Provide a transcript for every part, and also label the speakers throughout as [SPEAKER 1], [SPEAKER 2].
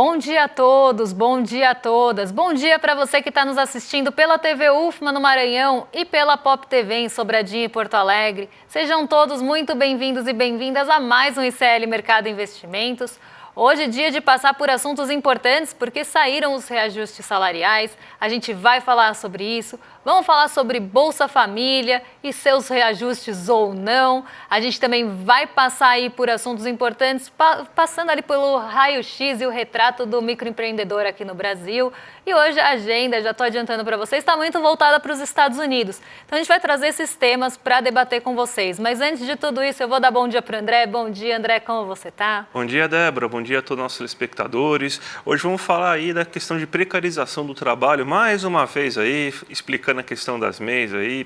[SPEAKER 1] Bom dia a todos, bom dia a todas. Bom dia para você que está nos assistindo pela TV UFMA no Maranhão e pela Pop TV em Sobradinho e Porto Alegre. Sejam todos muito bem-vindos e bem-vindas a mais um ICL Mercado Investimentos. Hoje é dia de passar por assuntos importantes porque saíram os reajustes salariais, a gente vai falar sobre isso, vamos falar sobre Bolsa Família e seus reajustes ou não. A gente também vai passar aí por assuntos importantes, passando ali pelo raio-x e o retrato do microempreendedor aqui no Brasil. E hoje a agenda, já estou adiantando para vocês, está muito voltada para os Estados Unidos. Então a gente vai trazer esses temas para debater com vocês. Mas antes de tudo isso, eu vou dar bom dia para o André. Bom dia, André, como você está?
[SPEAKER 2] Bom dia, Débora. Bom dia a todos os nossos telespectadores. Hoje vamos falar aí da questão de precarização do trabalho, mais uma vez aí, explicando a questão das MEIs aí.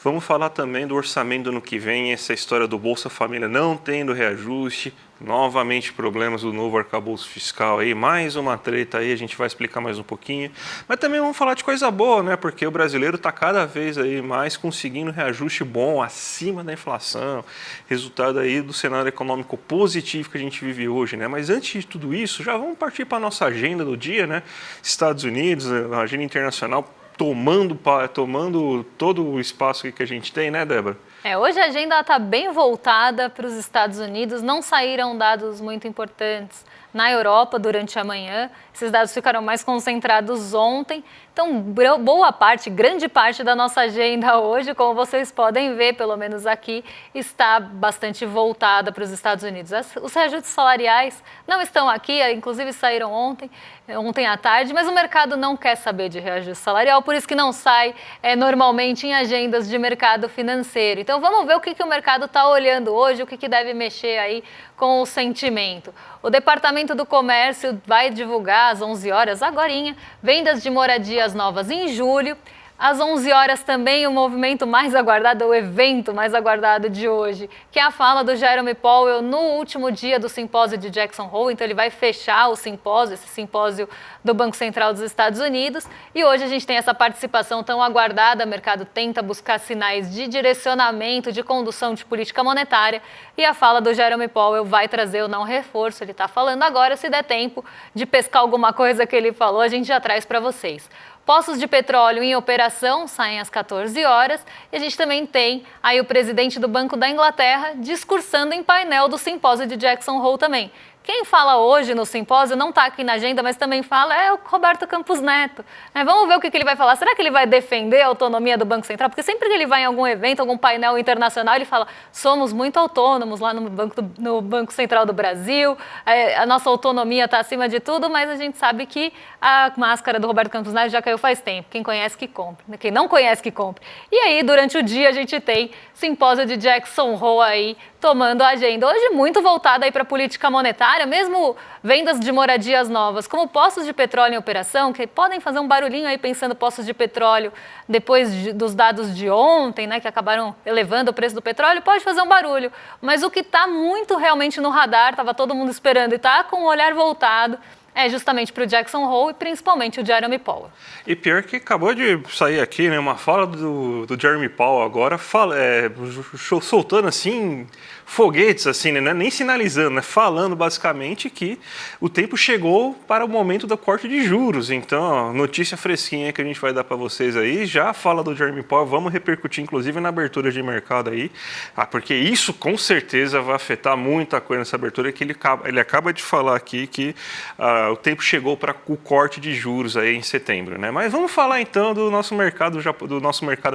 [SPEAKER 2] Vamos falar também do orçamento do ano que vem, essa história do Bolsa Família não tendo reajuste, novamente problemas do novo arcabouço fiscal aí, mais uma treta aí, a gente vai explicar mais um pouquinho. Mas também vamos falar de coisa boa, né? Porque o brasileiro está cada vez aí mais conseguindo reajuste bom, acima da inflação, resultado aí do cenário econômico positivo que a gente vive hoje, né? Mas antes de tudo isso, já vamos partir para a nossa agenda do dia, né? Estados Unidos, a agenda internacional, tomando todo o espaço que a gente tem, né, Débora?
[SPEAKER 1] Hoje a agenda está bem voltada para os Estados Unidos, não saíram dados muito importantes na Europa durante a manhã, esses dados ficaram mais concentrados ontem, então grande parte da nossa agenda hoje, como vocês podem ver, pelo menos aqui, está bastante voltada para os Estados Unidos. Os reajustes salariais não estão aqui, inclusive saíram ontem à tarde, mas o mercado não quer saber de reajuste salarial, por isso que não sai normalmente em agendas de mercado financeiro. Então vamos ver o que o mercado está olhando hoje, o que deve mexer aí com o sentimento. O Departamento do Comércio vai divulgar às 11 horas, agorinha, vendas de moradias novas em julho. Às 11 horas também o movimento mais aguardado, o evento mais aguardado de hoje, que é a fala do Jerome Powell no último dia do simpósio de Jackson Hole. Então ele vai fechar o simpósio, esse simpósio do Banco Central dos Estados Unidos. E hoje a gente tem essa participação tão aguardada, o mercado tenta buscar sinais de direcionamento, de condução de política monetária. E a fala do Jerome Powell vai trazer o não reforço, ele está falando agora, se der tempo de pescar alguma coisa que ele falou, a gente já traz para vocês. Poços de petróleo em operação saem às 14 horas e a gente também tem aí o presidente do Banco da Inglaterra discursando em painel do simpósio de Jackson Hole também. Quem fala hoje no simpósio, não está aqui na agenda, mas também fala, é o Roberto Campos Neto. Vamos ver o que ele vai falar. Será que ele vai defender a autonomia do Banco Central? Porque sempre que ele vai em algum evento, algum painel internacional, ele fala, somos muito autônomos lá no Banco Central do Brasil, a nossa autonomia está acima de tudo, mas a gente sabe que a máscara do Roberto Campos Neto já caiu faz tempo. Quem conhece que compre, quem não conhece que compre. E aí, durante o dia, a gente tem simpósio de Jackson Hole aí, tomando a agenda. Hoje muito voltada aí para a política monetária, mesmo vendas de moradias novas, como poços de petróleo em operação, que podem fazer um barulhinho aí pensando poços de petróleo depois dos dados de ontem, né, que acabaram elevando o preço do petróleo, pode fazer um barulho. Mas o que está muito realmente no radar, estava todo mundo esperando e está com o olhar voltado, é justamente para o Jackson Hole e principalmente o Jerome Powell.
[SPEAKER 2] E pior que acabou de sair aqui, né, uma fala do Jerome Powell agora, soltando assim foguetes, assim, né, nem sinalizando, né, falando basicamente que o tempo chegou para o momento do corte de juros. Então, ó, notícia fresquinha que a gente vai dar para vocês aí, já fala do Jerome Powell, vamos repercutir inclusive na abertura de mercado aí, porque isso com certeza vai afetar muita coisa nessa abertura, que ele acaba de falar aqui que o tempo chegou para o corte de juros aí em setembro, né? Mas vamos falar então do nosso mercado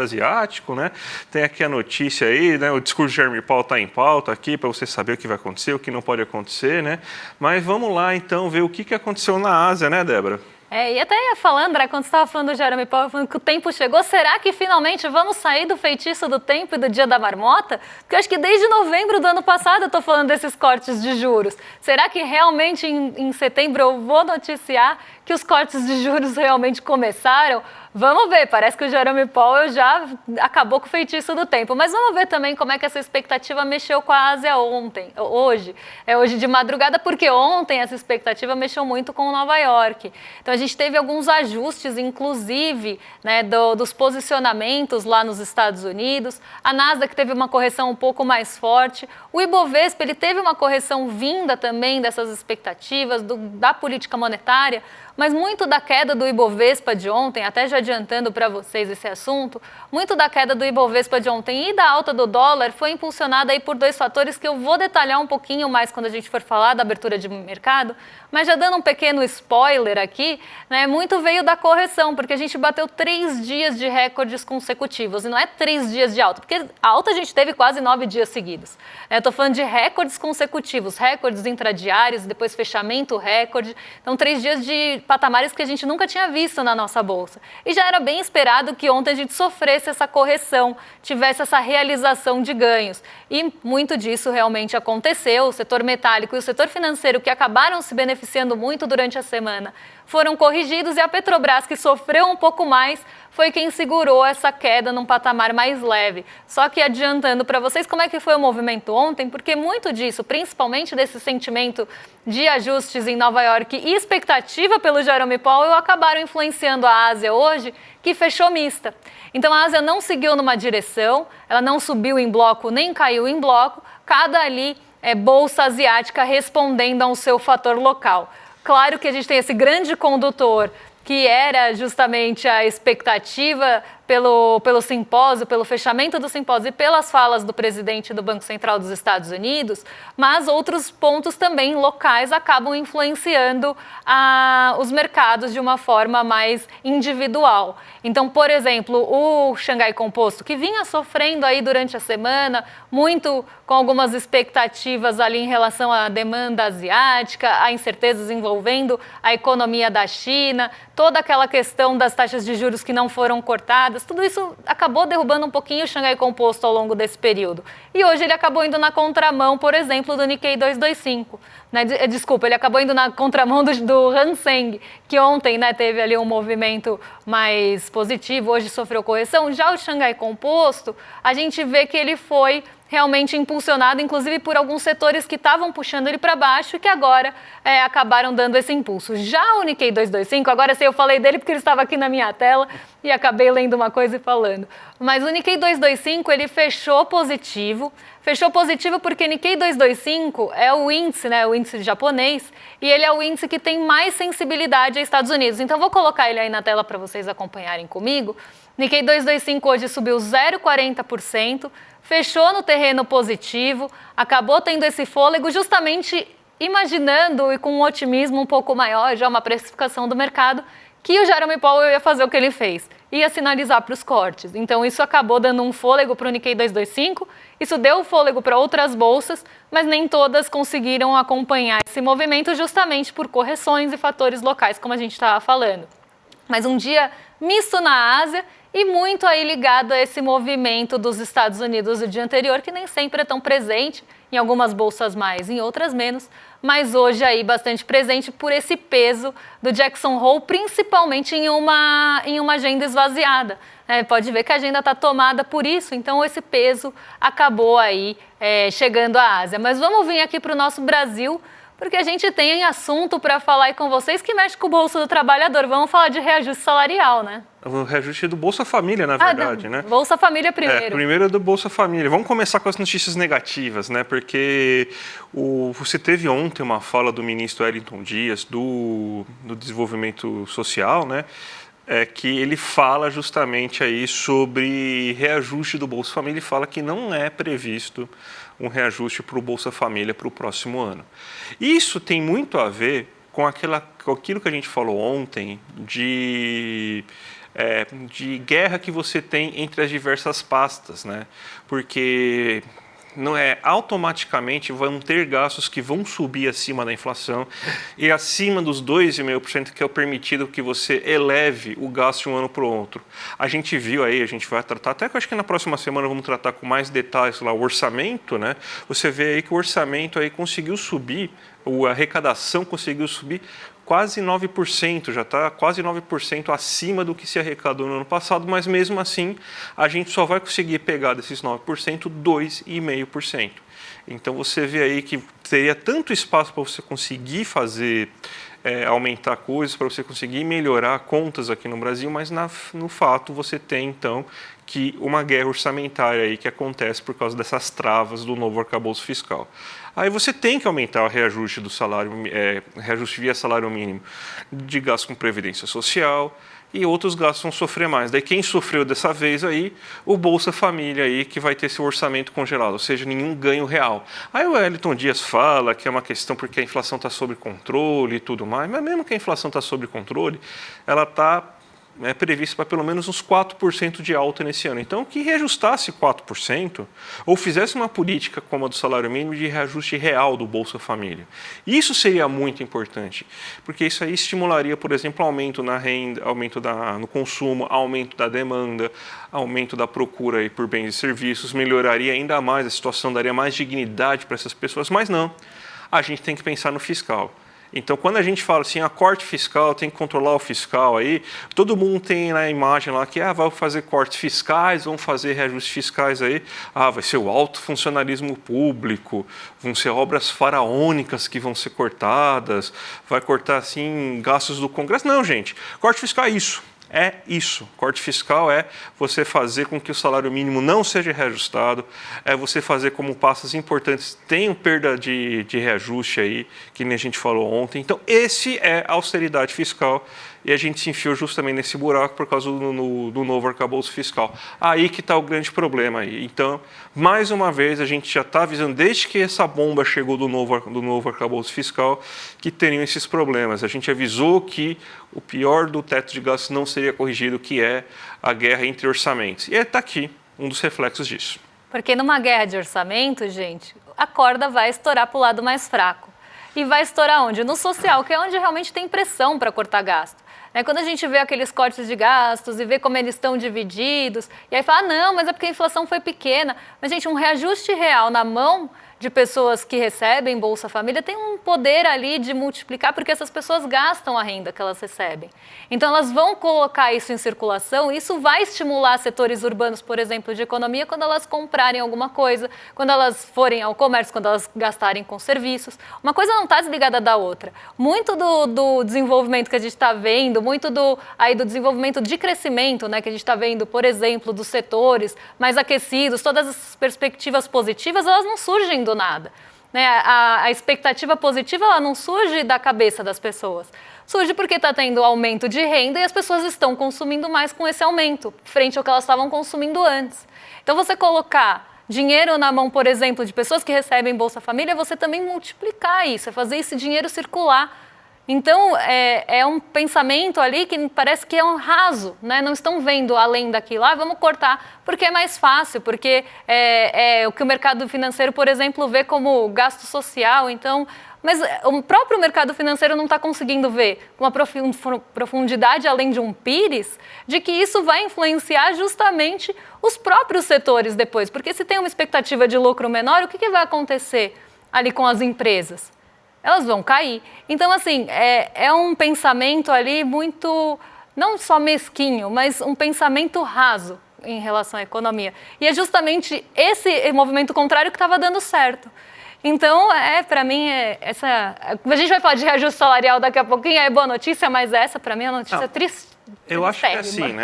[SPEAKER 2] asiático, né? Tem aqui a notícia aí, né? O discurso de Jerome Powell está em pauta aqui para você saber o que vai acontecer, o que não pode acontecer, né? Mas vamos lá então ver o que aconteceu na Ásia, né, Débora?
[SPEAKER 1] E até ia falando, André, quando você estava falando do Jerome Powell, falando que o tempo chegou, será que finalmente vamos sair do feitiço do tempo e do dia da marmota? Porque eu acho que desde novembro do ano passado eu estou falando desses cortes de juros. Será que realmente em setembro eu vou noticiar que os cortes de juros realmente começaram? Vamos ver, parece que o Jerome Powell já acabou com o feitiço do tempo. Mas vamos ver também como é que essa expectativa mexeu com a Ásia hoje. É hoje de madrugada, porque ontem essa expectativa mexeu muito com Nova York. Então a gente teve alguns ajustes, inclusive, né, dos posicionamentos lá nos Estados Unidos. A Nasdaq teve uma correção um pouco mais forte. O Ibovespa ele teve uma correção vinda também dessas expectativas da política monetária. Mas muito da queda do Ibovespa de ontem, até já adiantando para vocês esse assunto, muito da queda do Ibovespa de ontem e da alta do dólar foi impulsionada aí por dois fatores que eu vou detalhar um pouquinho mais quando a gente for falar da abertura de mercado, mas já dando um pequeno spoiler aqui, né, muito veio da correção, porque a gente bateu 3 dias de recordes consecutivos, e não é 3 dias de alta, porque alta a gente teve quase 9 dias seguidos. Eu estou falando de recordes consecutivos, recordes intradiários, depois fechamento recorde, então 3 dias de patamares que a gente nunca tinha visto na nossa bolsa. E já era bem esperado que ontem a gente sofresse essa correção, tivesse essa realização de ganhos. E muito disso realmente aconteceu. O setor metálico e o setor financeiro, que acabaram se beneficiando muito durante a semana, foram corrigidos, e a Petrobras, que sofreu um pouco mais, foi quem segurou essa queda num patamar mais leve. Só que adiantando para vocês como é que foi o movimento ontem, porque muito disso, principalmente desse sentimento de ajustes em Nova York e expectativa pelo Jerome Powell, acabaram influenciando a Ásia hoje, que fechou mista. Então a Ásia não seguiu numa direção, ela não subiu em bloco nem caiu em bloco, cada ali bolsa asiática respondendo ao seu fator local. Claro que a gente tem esse grande condutor, que era justamente a expectativa pelo simpósio, pelo fechamento do simpósio e pelas falas do presidente do Banco Central dos Estados Unidos, mas outros pontos também locais acabam influenciando os mercados de uma forma mais individual. Então, por exemplo, o Xangai Composto, que vinha sofrendo aí durante a semana, muito com algumas expectativas ali em relação à demanda asiática, a incertezas envolvendo a economia da China, toda aquela questão das taxas de juros que não foram cortadas, tudo isso acabou derrubando um pouquinho o Xangai Composto ao longo desse período. E hoje ele acabou indo na contramão, por exemplo, do Nikkei 225. Desculpa, ele acabou indo na contramão do Hang Seng, que ontem, né, teve ali um movimento mais positivo, hoje sofreu correção. Já o Xangai Composto, a gente vê que ele foi realmente impulsionado, inclusive por alguns setores que estavam puxando ele para baixo e que agora acabaram dando esse impulso. Já o Nikkei 225, agora sei, eu falei dele porque ele estava aqui na minha tela e acabei lendo uma coisa e falando. Mas o Nikkei 225, ele fechou positivo porque Nikkei 225 é o índice, né, o índice japonês, e ele é o índice que tem mais sensibilidade aos Estados Unidos. Então vou colocar ele aí na tela para vocês acompanharem comigo. Nikkei 225 hoje subiu 0,40%, fechou no terreno positivo, acabou tendo esse fôlego justamente imaginando e com um otimismo um pouco maior, já uma precificação do mercado, que o Jerome Powell ia fazer o que ele fez, ia sinalizar para os cortes. Então isso acabou dando um fôlego para o Nikkei 225, isso deu fôlego para outras bolsas, mas nem todas conseguiram acompanhar esse movimento justamente por correções e fatores locais, como a gente estava falando. Mas um dia misto na Ásia e muito aí ligado a esse movimento dos Estados Unidos do dia anterior, que nem sempre é tão presente, em algumas bolsas mais, em outras menos, mas hoje aí bastante presente por esse peso do Jackson Hole, principalmente em uma agenda esvaziada. Pode ver que a agenda está tomada por isso, então esse peso acabou aí chegando à Ásia. Mas vamos vir aqui para o nosso Brasil, porque a gente tem assunto para falar aí com vocês que mexe com o bolso do trabalhador. Vamos falar de reajuste salarial, né?
[SPEAKER 2] O reajuste do Bolsa Família, na verdade, né?
[SPEAKER 1] Bolsa Família primeiro.
[SPEAKER 2] Primeiro é do Bolsa Família. Vamos começar com as notícias negativas, né? Porque você teve ontem uma fala do ministro Wellington Dias, do Desenvolvimento Social, né? Que ele fala justamente aí sobre reajuste do Bolsa Família e fala que não é previsto um reajuste para o Bolsa Família para o próximo ano. Isso tem muito a ver com aquilo que a gente falou ontem de guerra que você tem entre as diversas pastas, né? Porque não automaticamente vão ter gastos que vão subir acima da inflação e acima dos 2,5% que é o permitido que você eleve o gasto de um ano para o outro. A gente viu aí, a gente vai tratar, até que eu acho que na próxima semana vamos tratar com mais detalhes lá o orçamento, né? Você vê aí que o orçamento aí conseguiu subir, a arrecadação conseguiu subir quase 9%, já está quase 9% acima do que se arrecadou no ano passado, mas mesmo assim a gente só vai conseguir pegar desses 9% 2,5%. Então você vê aí que teria tanto espaço para você conseguir fazer, aumentar coisas, para você conseguir melhorar contas aqui no Brasil, mas no fato você tem então que uma guerra orçamentária aí que acontece por causa dessas travas do novo arcabouço fiscal. Aí você tem que aumentar o reajuste do salário, reajuste via salário mínimo de gasto com previdência social, e outros gastos vão sofrer mais. Daí quem sofreu dessa vez aí, o Bolsa Família aí, que vai ter seu orçamento congelado, ou seja, nenhum ganho real. Aí o Wellington Dias fala que é uma questão porque a inflação está sob controle e tudo mais, mas mesmo que a inflação está sob controle, ela está prevista para pelo menos uns 4% de alta nesse ano. Então, que reajustasse 4% ou fizesse uma política como a do salário mínimo de reajuste real do Bolsa Família. Isso seria muito importante, porque isso aí estimularia, por exemplo, aumento na renda, aumento no consumo, aumento da demanda, aumento da procura aí por bens e serviços, melhoraria ainda mais a situação, daria mais dignidade para essas pessoas, mas não. A gente tem que pensar no fiscal. Então, quando a gente fala assim, a corte fiscal, tem que controlar o fiscal aí, todo mundo tem na imagem lá que vai fazer cortes fiscais, vão fazer reajustes fiscais aí, vai ser o alto funcionalismo público, vão ser obras faraônicas que vão ser cortadas, vai cortar assim gastos do Congresso. Não, gente, corte fiscal é isso. É isso. Corte fiscal é você fazer com que o salário mínimo não seja reajustado, é você fazer como passos importantes tenham perda de reajuste aí, que nem a gente falou ontem. Então, esse é a austeridade fiscal e a gente se enfiou justamente nesse buraco por causa do novo arcabouço fiscal. Aí que está o grande problema aí. Então, mais uma vez, a gente já está avisando, desde que essa bomba chegou do novo arcabouço fiscal, que teriam esses problemas. A gente avisou que o pior do teto de gastos não seria corrigido, que é a guerra entre orçamentos. E está aqui um dos reflexos disso.
[SPEAKER 1] Porque numa guerra de orçamento, gente, a corda vai estourar para o lado mais fraco. E vai estourar onde? No social, que é onde realmente tem pressão para cortar gasto. Quando a gente vê aqueles cortes de gastos e vê como eles estão divididos, e aí fala, não, mas é porque a inflação foi pequena. Mas, gente, um reajuste real na mão de pessoas que recebem Bolsa Família tem um poder ali de multiplicar, porque essas pessoas gastam a renda que elas recebem. Então, elas vão colocar isso em circulação, e isso vai estimular setores urbanos, por exemplo, de economia, quando elas comprarem alguma coisa, quando elas forem ao comércio, quando elas gastarem com serviços. Uma coisa não está desligada da outra. Muito do desenvolvimento que a gente está vendo, muito do desenvolvimento de crescimento, que a gente está vendo, por exemplo, dos setores mais aquecidos, todas as perspectivas positivas, elas não surgem do nada. A expectativa positiva ela não surge da cabeça das pessoas. Surge porque está tendo aumento de renda e as pessoas estão consumindo mais com esse aumento, frente ao que elas estavam consumindo antes. Então, você colocar dinheiro na mão, por exemplo, de pessoas que recebem Bolsa Família, você também multiplicar isso, é fazer esse dinheiro circular. Então, é um pensamento ali que parece que é um raso, não estão vendo além daquilo, vamos cortar, porque é mais fácil, porque é o que o mercado financeiro, por exemplo, vê como gasto social, então, mas o próprio mercado financeiro não está conseguindo ver com uma profundidade além de um pires, de que isso vai influenciar justamente os próprios setores depois, porque se tem uma expectativa de lucro menor, o que vai acontecer ali com as empresas? Elas vão cair. Então, assim, é um pensamento ali muito, não só mesquinho, mas um pensamento raso em relação à economia. E é justamente esse movimento contrário que estava dando certo. Então, para mim, a gente vai falar de reajuste salarial daqui a pouquinho, é boa notícia, mas essa, para mim, é uma notícia triste.
[SPEAKER 2] Eu acho que é assim,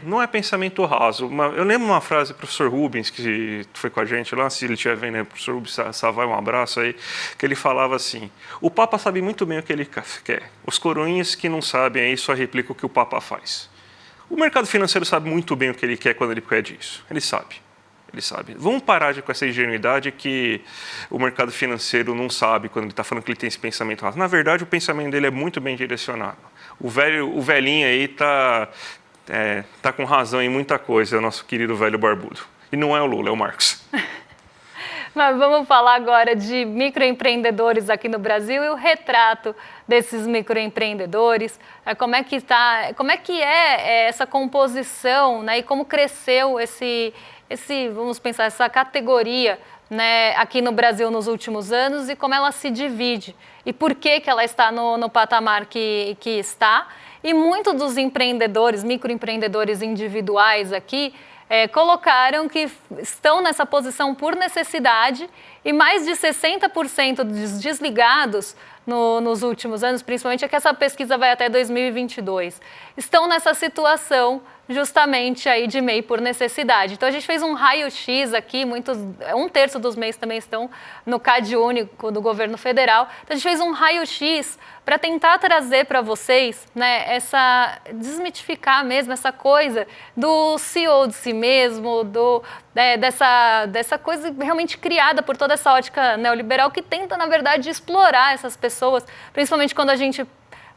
[SPEAKER 2] não é pensamento raso. Eu lembro uma frase do professor Rubens, que foi com a gente lá, se ele estiver vendo, professor Rubens Savai, um abraço aí, que ele falava assim, o Papa sabe muito bem o que ele quer. Os coroinhas que não sabem aí só replicam o que o Papa faz. O mercado financeiro sabe muito bem o que ele quer quando ele pede isso. Ele sabe. Vamos parar com essa ingenuidade que o mercado financeiro não sabe quando ele está falando que ele tem esse pensamento raso. Na verdade, o pensamento dele é muito bem direcionado. O velhinho aí tá com razão em muita coisa, o nosso querido velho barbudo. E não é o Lula, é o Marx.
[SPEAKER 1] Mas vamos falar agora de microempreendedores aqui no Brasil e o retrato desses microempreendedores, como é que é essa composição, e como cresceu vamos pensar, essa categoria, né, aqui no Brasil nos últimos anos e como ela se divide e por que ela está no patamar que está. E muitos dos empreendedores, microempreendedores individuais aqui, colocaram que estão nessa posição por necessidade e mais de 60% dos desligados nos últimos anos, principalmente é que essa pesquisa vai até 2022, estão nessa situação justamente aí de MEI por necessidade. Então a gente fez um raio-x aqui, um terço dos MEIs também estão no CadÚnico do governo federal. Então a gente fez um raio-x para tentar trazer para vocês, né, desmitificar mesmo essa coisa do CEO de si mesmo, dessa coisa realmente criada por toda essa ótica neoliberal que tenta, na verdade, explorar essas pessoas, principalmente quando a gente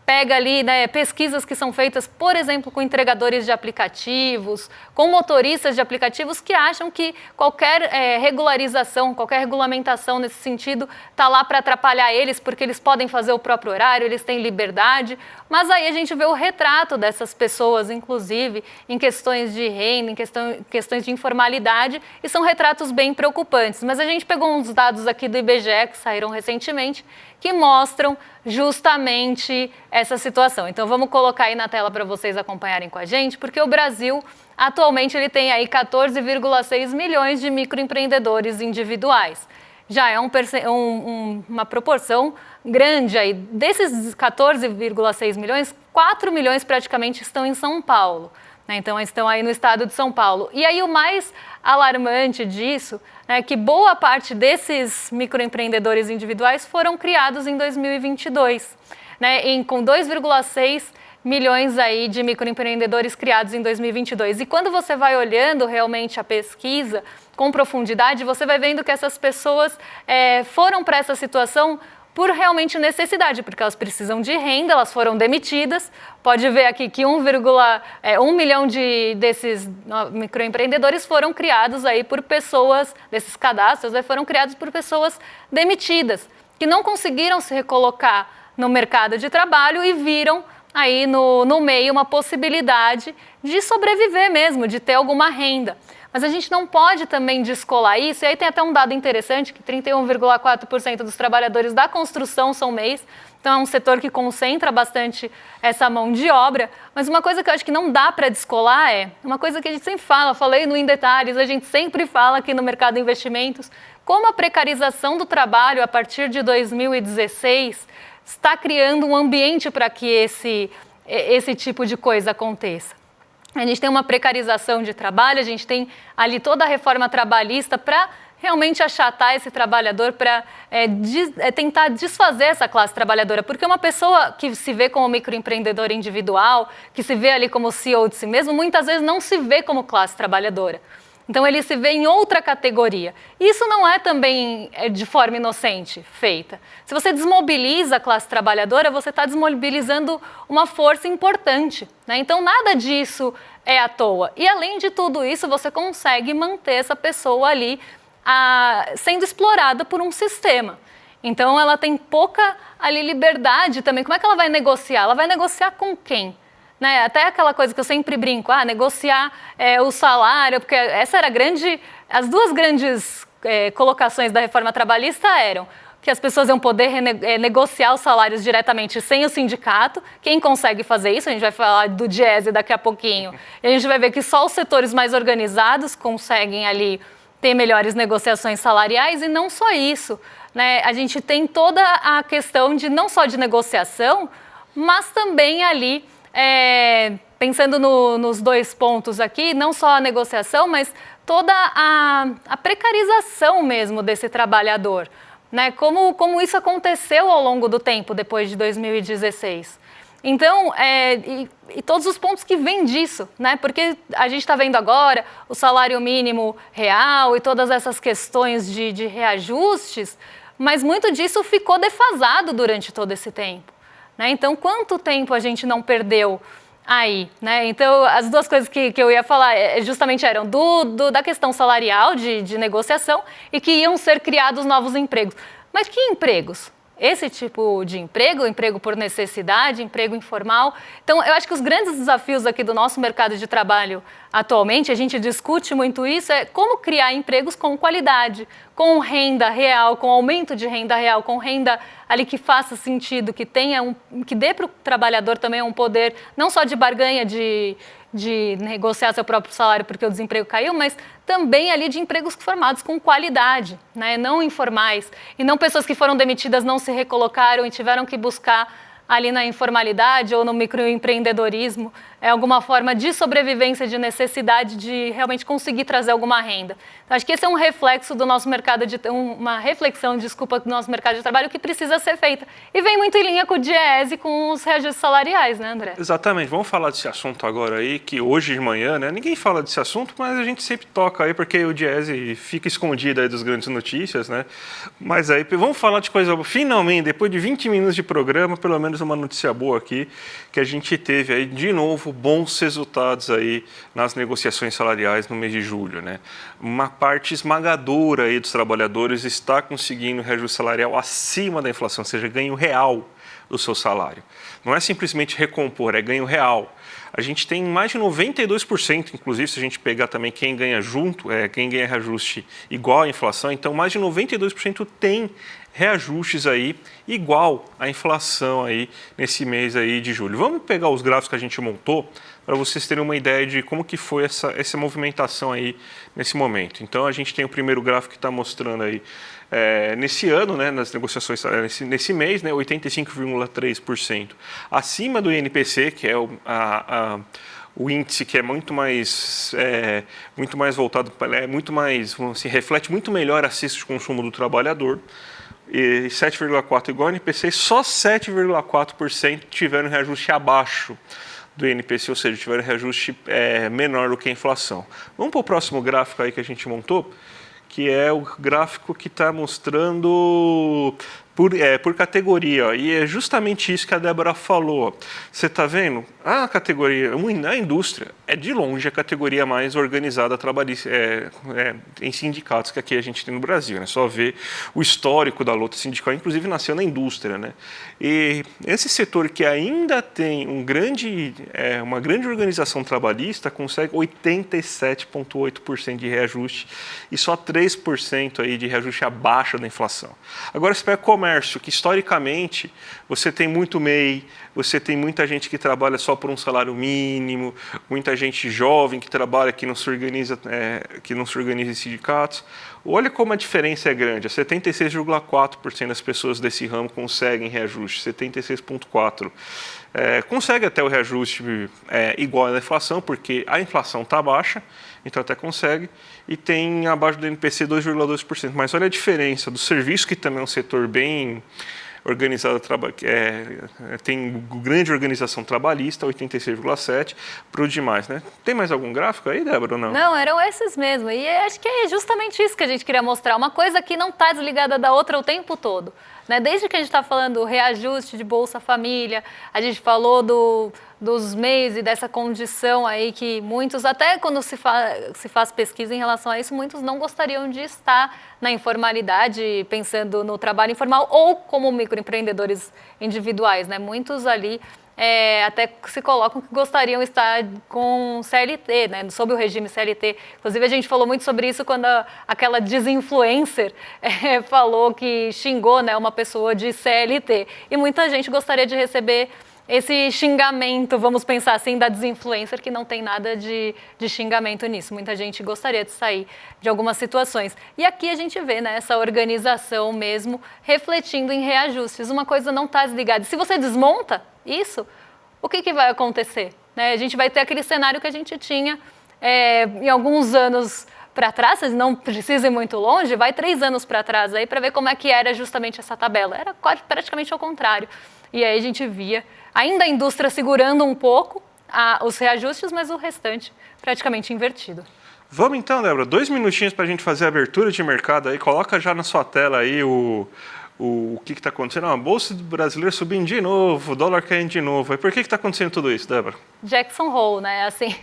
[SPEAKER 1] pega ali, né, pesquisas que são feitas, por exemplo, com entregadores de aplicativos, com motoristas de aplicativos que acham que qualquer regularização, qualquer regulamentação nesse sentido está lá para atrapalhar eles, porque eles podem fazer o próprio horário, eles têm liberdade. Mas aí a gente vê o retrato dessas pessoas, inclusive, em questões de renda, em questões de informalidade, e são retratos bem preocupantes. Mas a gente pegou uns dados aqui do IBGE, que saíram recentemente, que mostram justamente essa situação. Então vamos colocar aí na tela para vocês acompanharem com a gente, porque o Brasil atualmente ele tem aí 14,6 milhões de microempreendedores individuais. Já é uma proporção grande aí. Desses 14,6 milhões, 4 milhões praticamente estão em São Paulo. Então, estão aí no estado de São Paulo. E aí o mais alarmante disso é que boa parte desses microempreendedores individuais foram criados em 2022, né, com 2,6 milhões aí de microempreendedores criados em 2022. E quando você vai olhando realmente a pesquisa com profundidade, você vai vendo que essas pessoas foram para essa situação por realmente necessidade, porque elas precisam de renda, elas foram demitidas. Pode ver aqui que 1 milhão desses microempreendedores foram criados aí por pessoas, desses cadastros, foram criados por pessoas demitidas, que não conseguiram se recolocar no mercado de trabalho e viram aí no meio uma possibilidade de sobreviver mesmo, de ter alguma renda. Mas a gente não pode também descolar isso, e aí tem até um dado interessante, que 31,4% dos trabalhadores da construção são MEIs, então é um setor que concentra bastante essa mão de obra, mas uma coisa que eu acho que não dá para descolar uma coisa que a gente sempre fala, falei no Em Detalhes, a gente sempre fala aqui no mercado de investimentos, como a precarização do trabalho a partir de 2016 está criando um ambiente para que esse tipo de coisa aconteça. A gente tem uma precarização de trabalho, a gente tem ali toda a reforma trabalhista para realmente achatar esse trabalhador, para tentar desfazer essa classe trabalhadora. Porque uma pessoa que se vê como microempreendedor individual, que se vê ali como CEO de si mesmo, muitas vezes não se vê como classe trabalhadora. Então ele se vê em outra categoria. Isso não é também de forma inocente feita. Se você desmobiliza a classe trabalhadora, você está desmobilizando uma força importante, né? Então nada disso é à toa. E além de tudo isso, você consegue manter essa pessoa ali sendo explorada por um sistema. Então ela tem pouca ali liberdade também. Como é que ela vai negociar? Ela vai negociar com quem? Né? Até aquela coisa que eu sempre brinco, negociar o salário, porque essa era as duas grandes colocações da reforma trabalhista eram que as pessoas iam poder negociar os salários diretamente sem o sindicato. Quem consegue fazer isso? A gente vai falar do Diese daqui a pouquinho. E a gente vai ver que só os setores mais organizados conseguem ali ter melhores negociações salariais, e não só isso, né? A gente tem toda a questão não só de negociação, mas também ali pensando nos dois pontos aqui, não só a negociação, mas toda a precarização mesmo desse trabalhador, né? Como isso aconteceu ao longo do tempo, depois de 2016. Então, e todos os pontos que vêm disso, né? Porque a gente está vendo agora o salário mínimo real e todas essas questões de reajustes, mas muito disso ficou defasado durante todo esse tempo. Né? Então, quanto tempo a gente não perdeu aí? Né? Então, as duas coisas que eu ia falar justamente eram da questão salarial, de negociação, e que iam ser criados novos empregos. Mas que empregos? esse tipo de emprego, emprego por necessidade, emprego informal. Então, eu acho que os grandes desafios aqui do nosso mercado de trabalho atualmente, a gente discute muito isso, é como criar empregos com qualidade, com renda real, com aumento de renda real, com renda ali que faça sentido, que dê para o trabalhador também um poder, não só de barganha, de negociar seu próprio salário porque o desemprego caiu, mas também ali de empregos formados com qualidade, né? Não informais. E não pessoas que foram demitidas, não se recolocaram e tiveram que buscar ali na informalidade ou no microempreendedorismo, alguma forma de sobrevivência, de necessidade de realmente conseguir trazer alguma renda. Então, acho que esse é um reflexo do nosso mercado, uma reflexão, desculpa, do nosso mercado de trabalho que precisa ser feita. E vem muito em linha com o DIEESE e com os reajustes salariais, né, André?
[SPEAKER 2] Exatamente. Vamos falar desse assunto agora aí, que hoje de manhã, né, ninguém fala desse assunto, mas a gente sempre toca aí, porque o DIEESE fica escondido aí das grandes notícias, né? Mas aí, vamos falar de coisa, finalmente, depois de 20 minutos de programa, pelo menos uma notícia boa aqui, que a gente teve aí, de novo, bons resultados aí nas negociações salariais no mês de julho, né? Uma parte esmagadora aí dos trabalhadores está conseguindo reajuste salarial acima da inflação, ou seja, ganho real do seu salário. Não é simplesmente recompor, é ganho real. A gente tem mais de 92%, inclusive se a gente pegar também quem ganha junto, quem ganha reajuste igual à inflação, então mais de 92% tem reajustes aí igual à inflação aí nesse mês aí de julho. Vamos pegar os gráficos que a gente montou para vocês terem uma ideia de como que foi essa movimentação aí nesse momento. Então a gente tem o primeiro gráfico que está mostrando aí nesse ano, né, nas negociações nesse mês, né, 85,3% acima do INPC, que é o índice que é muito mais voltado, reflete muito melhor a cesta de consumo do trabalhador. E 7,4% igual ao INPC, só 7,4% tiveram reajuste abaixo do INPC, ou seja, tiveram reajuste menor do que a inflação. Vamos para o próximo gráfico aí que a gente montou, que é o gráfico que está mostrando por categoria. E é justamente isso que a Débora falou. Você está vendo? A categoria, a indústria, é de longe a categoria mais organizada trabalhista, em sindicatos que aqui a gente tem no Brasil. Né? Só ver o histórico da luta sindical, inclusive nasceu na indústria. Né? E esse setor que ainda tem uma grande organização trabalhista consegue 87,8% de reajuste e só 3% aí de reajuste abaixo da inflação. Agora, se pega comércio, que historicamente você tem muito MEI, você tem muita gente que trabalha só por um salário mínimo, muita gente jovem que trabalha, que não se organiza em sindicatos. Olha como a diferença é grande. 76,4% das pessoas desse ramo conseguem reajuste, 76,4%. Consegue até o reajuste igual à inflação, porque a inflação está baixa, então até consegue, e tem abaixo do INPC 2,2%. Mas olha a diferença do serviço, que também é um setor bem organizado, tem grande organização trabalhista, 86,7%, para o demais, né? Tem mais algum gráfico aí, Débora, ou não?
[SPEAKER 1] Não, eram esses mesmo. E acho que é justamente isso que a gente queria mostrar. Uma coisa que não está desligada da outra o tempo todo. Né? Desde que a gente está falando reajuste de Bolsa Família, a gente falou dos MEIs e dessa condição aí que muitos, até quando se faz pesquisa em relação a isso, muitos não gostariam de estar na informalidade, pensando no trabalho informal ou como microempreendedores individuais. Né? Muitos ali até se colocam que gostariam de estar com CLT, né, sob o regime CLT. Inclusive, a gente falou muito sobre isso quando aquela desinfluencer falou que xingou, né, uma pessoa de CLT. E muita gente gostaria de receber esse xingamento, vamos pensar assim, da desinfluencer, que não tem nada de xingamento nisso. Muita gente gostaria de sair de algumas situações. E aqui a gente vê, né, essa organização mesmo refletindo em reajustes. Uma coisa não está desligada. Se você desmonta isso, o que vai acontecer? Né? A gente vai ter aquele cenário que a gente tinha em alguns anos para trás, vocês não precisam ir muito longe, vai 3 anos para trás aí para ver como é que era justamente essa tabela. Era praticamente ao contrário. E aí a gente via ainda a indústria segurando um pouco os reajustes, mas o restante praticamente invertido.
[SPEAKER 2] Vamos então, Débora, 2 minutinhos para a gente fazer a abertura de mercado aí. Coloca já na sua tela aí o que está acontecendo. A Bolsa Brasileira subindo de novo, o dólar caindo de novo. E por que está acontecendo tudo isso, Débora?
[SPEAKER 1] Jackson Hole, né? Assim,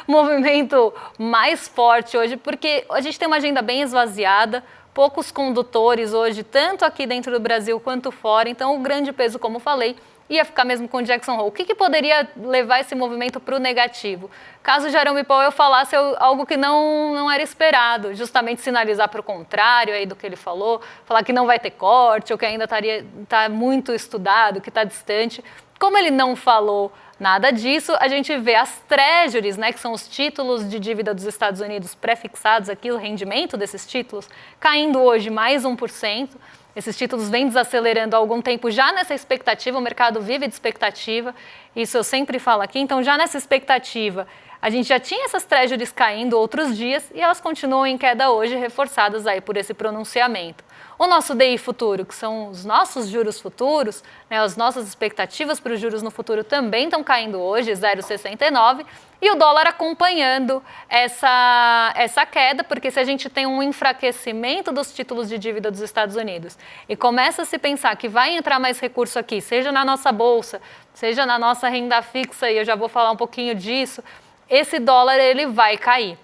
[SPEAKER 1] movimento mais forte hoje, porque a gente tem uma agenda bem esvaziada, poucos condutores hoje, tanto aqui dentro do Brasil quanto fora. Então, o grande peso, como falei, ia ficar mesmo com o Jackson Hole. O que poderia levar esse movimento para o negativo? Caso Jerome Powell falasse algo que não era esperado, justamente sinalizar para o contrário aí do que ele falou, falar que não vai ter corte, ou que ainda está muito estudado, que está distante. Como ele não falou nada disso, a gente vê as treasuries, né, que são os títulos de dívida dos Estados Unidos pré-fixados aqui, o rendimento desses títulos, caindo hoje mais 1%. Esses títulos vêm desacelerando há algum tempo já nessa expectativa, o mercado vive de expectativa, isso eu sempre falo aqui. Então, já nessa expectativa, a gente já tinha essas treasuries caindo outros dias e elas continuam em queda hoje, reforçadas aí por esse pronunciamento. O nosso DI futuro, que são os nossos juros futuros, né, as nossas expectativas para os juros no futuro também estão caindo hoje, 0,69, e o dólar acompanhando essa queda, porque se a gente tem um enfraquecimento dos títulos de dívida dos Estados Unidos e começa a se pensar que vai entrar mais recurso aqui, seja na nossa bolsa, seja na nossa renda fixa, e eu já vou falar um pouquinho disso, esse dólar ele vai cair.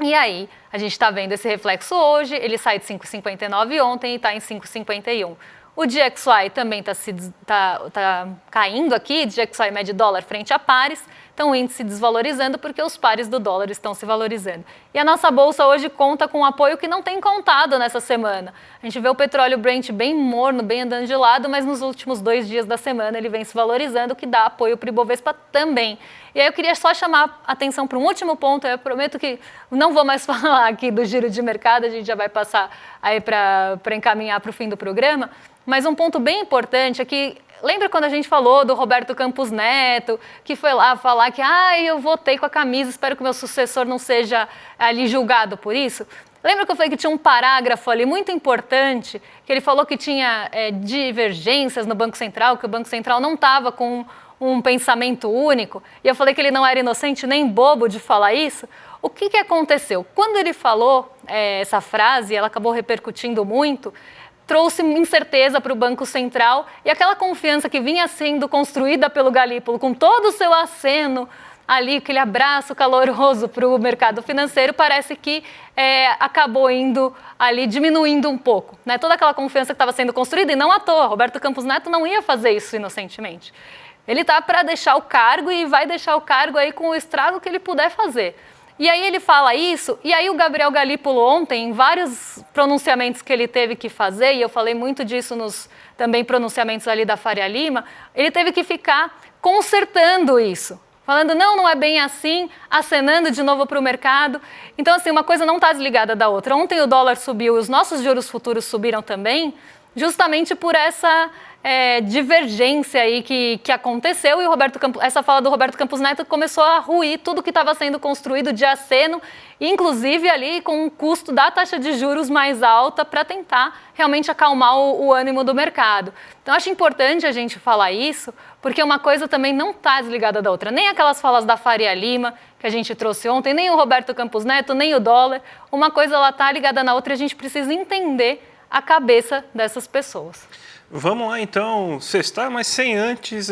[SPEAKER 1] E aí, a gente está vendo esse reflexo hoje, ele sai de 5,59 ontem e está em 5,51. O DXY também tá caindo aqui, DXY mede dólar frente a pares, então o índice desvalorizando porque os pares do dólar estão se valorizando. E a nossa bolsa hoje conta com um apoio que não tem contado nessa semana. A gente vê o petróleo Brent bem morno, bem andando de lado, mas nos últimos 2 dias da semana ele vem se valorizando, o que dá apoio para o Ibovespa também. E aí eu queria só chamar a atenção para um último ponto, eu prometo que não vou mais falar aqui do giro de mercado, a gente já vai passar aí para encaminhar para o fim do programa, mas um ponto bem importante é que, lembra quando a gente falou do Roberto Campos Neto, que foi lá falar que eu votei com a camisa, espero que o meu sucessor não seja ali julgado por isso? Lembra que eu falei que tinha um parágrafo ali muito importante, que ele falou que tinha divergências no Banco Central, que o Banco Central não estava com um pensamento único, e eu falei que ele não era inocente nem bobo de falar isso? O que aconteceu? Quando ele falou essa frase, ela acabou repercutindo muito, trouxe incerteza para o Banco Central e aquela confiança que vinha sendo construída pelo Galípolo, com todo o seu aceno ali, aquele abraço caloroso para o mercado financeiro, parece que acabou indo ali, diminuindo um pouco, né? Toda aquela confiança que estava sendo construída, e não à toa, Roberto Campos Neto não ia fazer isso inocentemente. Ele está para deixar o cargo e vai deixar o cargo aí com o estrago que ele puder fazer. E aí ele fala isso, e aí o Gabriel Galípolo ontem, em vários pronunciamentos que ele teve que fazer, e eu falei muito disso nos também pronunciamentos ali da Faria Lima, ele teve que ficar consertando isso, falando não é bem assim, acenando de novo para o mercado. Então assim, uma coisa não está desligada da outra. Ontem o dólar subiu e os nossos juros futuros subiram também, justamente por essa divergência aí que aconteceu, e essa fala do Roberto Campos Neto começou a ruir tudo que estava sendo construído de aceno, inclusive ali com um custo da taxa de juros mais alta para tentar realmente acalmar o ânimo do mercado. Então acho importante a gente falar isso, porque uma coisa também não está desligada da outra, nem aquelas falas da Faria Lima que a gente trouxe ontem, nem o Roberto Campos Neto, nem o dólar, uma coisa ela está ligada na outra e a gente precisa entender a cabeça dessas pessoas.
[SPEAKER 2] Vamos lá então, sextar, mas sem antes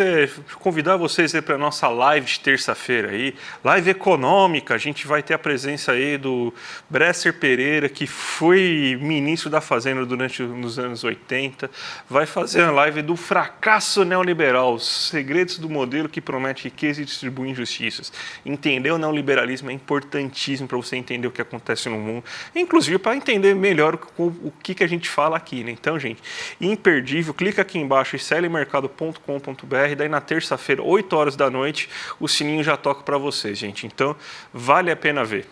[SPEAKER 2] convidar vocês para a nossa live de terça-feira aí, live econômica. A gente vai ter a presença aí do Bresser Pereira, que foi ministro da Fazenda nos anos 80, vai fazer a live do fracasso neoliberal, os segredos do modelo que promete riqueza e distribui injustiças. Entender o neoliberalismo é importantíssimo para você entender o que acontece no mundo, inclusive para entender melhor o que a gente fala aqui, né? Então, gente, imperdível. Clica aqui embaixo, iclmercado.com.br, daí na terça-feira, 8 horas da noite, o sininho já toca para vocês, gente. Então, vale a pena ver.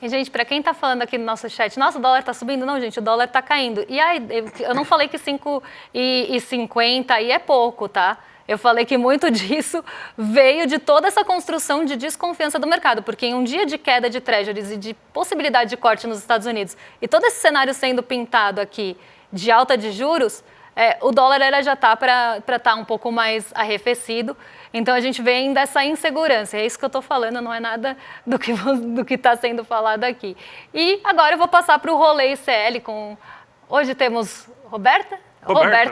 [SPEAKER 1] E, gente, para quem está falando aqui no nosso chat, nossa, o dólar está subindo? Não, gente, o dólar está caindo. E aí, eu não falei que 5,50 aí é pouco, tá? Eu falei que muito disso veio de toda essa construção de desconfiança do mercado, porque em um dia de queda de treasuries e de possibilidade de corte nos Estados Unidos, e todo esse cenário sendo pintado aqui de alta de juros, o dólar já está para estar um pouco mais arrefecido, então a gente vê ainda essa insegurança, é isso que eu estou falando, não é nada do que está sendo falado aqui. E agora eu vou passar para o rolê ICL com... Hoje temos Roberta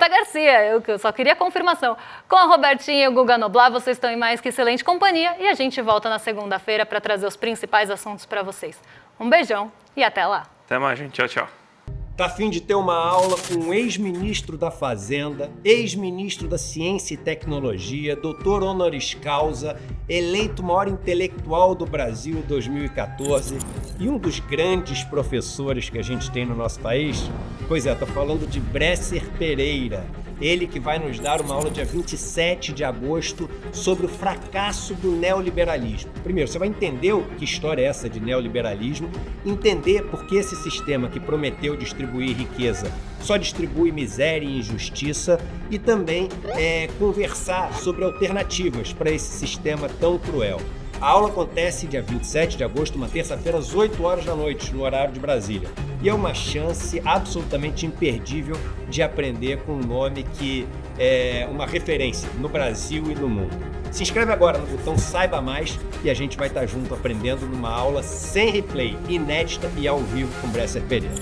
[SPEAKER 1] Garcia, eu só queria confirmação. Com a Robertinha e o Guga Noblar, vocês estão em mais que excelente companhia e a gente volta na segunda-feira para trazer os principais assuntos para vocês. Um beijão e até lá.
[SPEAKER 2] Até mais, gente. Tchau, tchau.
[SPEAKER 3] Tá a fim de ter uma aula com um ex-ministro da Fazenda, ex-ministro da Ciência e Tecnologia, doutor honoris causa, eleito maior intelectual do Brasil em 2014 e um dos grandes professores que a gente tem no nosso país? Pois é, tô falando de Bresser Pereira. Ele que vai nos dar uma aula dia 27 de agosto sobre o fracasso do neoliberalismo. Primeiro, você vai entender que história é essa de neoliberalismo, entender por que esse sistema que prometeu distribuir riqueza só distribui miséria e injustiça e também conversar sobre alternativas para esse sistema tão cruel. A aula acontece dia 27 de agosto, uma terça-feira, às 8 horas da noite, no horário de Brasília. E é uma chance absolutamente imperdível de aprender com um nome que é uma referência no Brasil e no mundo. Se inscreve agora no botão Saiba Mais e a gente vai estar junto aprendendo numa aula sem replay, inédita e ao vivo com Bresser Pereira.